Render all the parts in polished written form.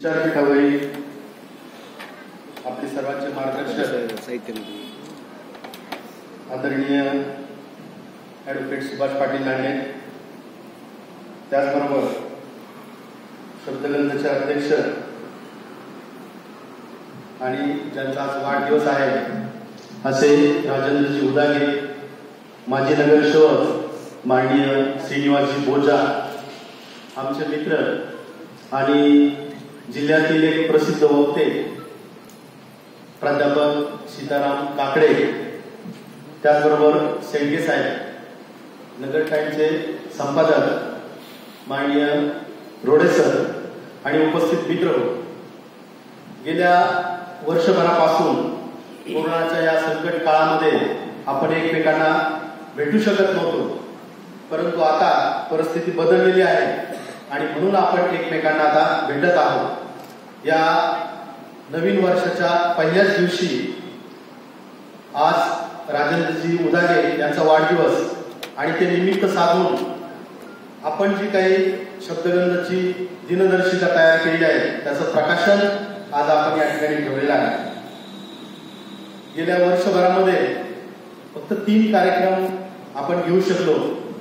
विचारपीठावरील आपले सर्वांचे मार्गदर्शक आदरणीय ॲडव्होकेट सुभाष पाटील लांडे, त्याचबरोबर शब्दगंधचे अध्यक्ष आणि ज्यांचा आज वाढदिवस आहे असे राजेंद्रजी उदागे, माजी नगरसेवक माननीय श्रीनिवासजी बोजा, आमचे मित्र आणि जिल्ह्यातील एक प्रसिद्ध वक्ते प्राध्यापक सीताराम काकडे, त्याचबरोबर शेंडगे साहेब, नगर टाइम्सचे संपादक माननीय रोडे सर आणि उपस्थित मित्र, गेल्या वर्षभरापासून कोरोनाच्या या संकट काळामध्ये आपण एकमेकांना भेटू शकत नव्हतो, परंतु आता परिस्थिती बदललेली आहे आणि म्हणून आपण एकमेकांना आता भेटत आहोत। या नवीन वर्षाच्या पहिल्याच दिवशी आज राजेंद्रजी उदागे यांचा वाढदिवस आणि ते निमित्त साधून आपण जी काही शब्दगंधची दिनदर्शिका तयार केली आहे त्याचं प्रकाशन आज आपण या ठिकाणी ठेवलेलं आहे। गेल्या वर्षभरामध्ये फक्त 3 कार्यक्रम आपण घेऊ शकलो।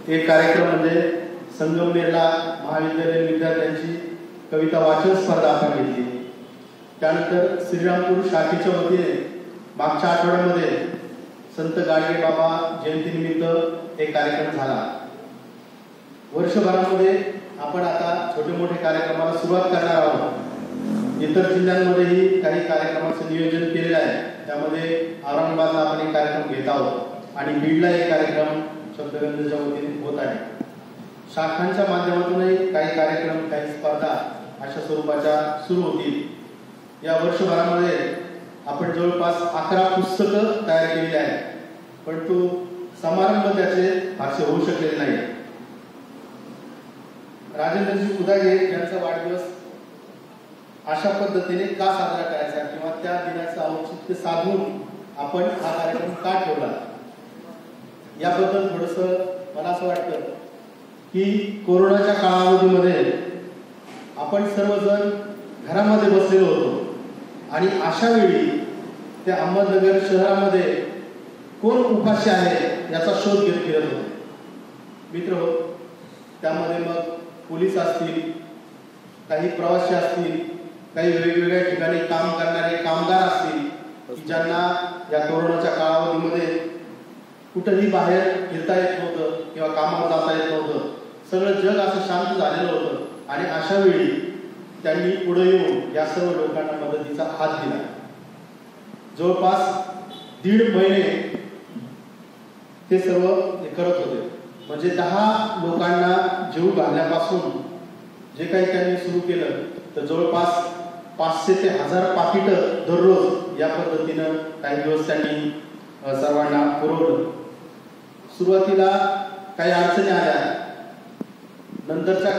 एक कार्यक्रम म्हणजे संगमनेरला महाविद्यालयीन विद्यार्थ्यांची कविता वाचन स्पर्धा आपण घेतली। त्यानंतर श्रीरामपूर शाखेच्या वतीने मागच्या आठवड्यामध्ये संत गाडगे बाबा जयंतीनिमित्त एक कार्यक्रम झाला। वर्षभरामध्ये आपण आता छोटे मोठे कार्यक्रमाला सुरुवात करणार आहोत। इतर जिल्ह्यांमध्येही काही कार्यक्रमाचं नियोजन केलेलं आहे, त्यामध्ये औरंगाबादला आपण एक कार्यक्रम घेत आहोत आणि बीडला एक कार्यक्रम शब्दगंधच्या वतीने होत आहे। शाखांच्या माध्यमातूनही काही कार्यक्रम, काही स्पर्धा अशा स्वरूपाच्या सुरू होतील। या वर्षभरामध्ये आपण जवळपास 11 पुस्तकं तयार केली आहेत, परंतु समारंभ त्याचे फारसे होऊ शकलेले नाही। राजेंद्रजी उदागे यांचा वाढदिवस अशा पद्धतीने का साजरा करायचा किंवा त्या दिनाचं औचित्य साधून आपण हा कार्यक्रम का ठेवला, याबद्दल थोडंसं मला असं वाटतं की कोरोनाच्या कालावधीमध्ये आपण सर्वजण घरामध्ये बसलेलो होतो आणि अशा वेळी त्या अहमदनगर शहरामध्ये कोण उपाशी आहे याचा शोध घेत फिरत होते। मित्र, त्यामध्ये मग पोलीस असतील, काही प्रवासी असतील, काही वेगवेगळ्या ठिकाणी काम करणारे कामगार असतील की ज्यांना या कोरोनाच्या कालावधीमध्ये कुठेही बाहेर फिरता येत नव्हतं किंवा कामावर जाता येत नव्हतं, सगळं जग असं शांत झालेलं होतं आणि अशा वेळी त्यांनी पुढे येऊन या सर्व लोकांना मदतीचा हात दिला। जवळपास 1.5 महिने ते सर्व करत होते, म्हणजे 10 लोकांना जीव घालण्यापासून जे काही त्यांनी सुरू केलं तर जवळपास 500 ते 1000 पाकिटं दररोज या पद्धतीनं काही दिवस त्यांनी सर्वांना पुरवलं। सुरुवातीला काही अडचणी आल्या, नंतरच्या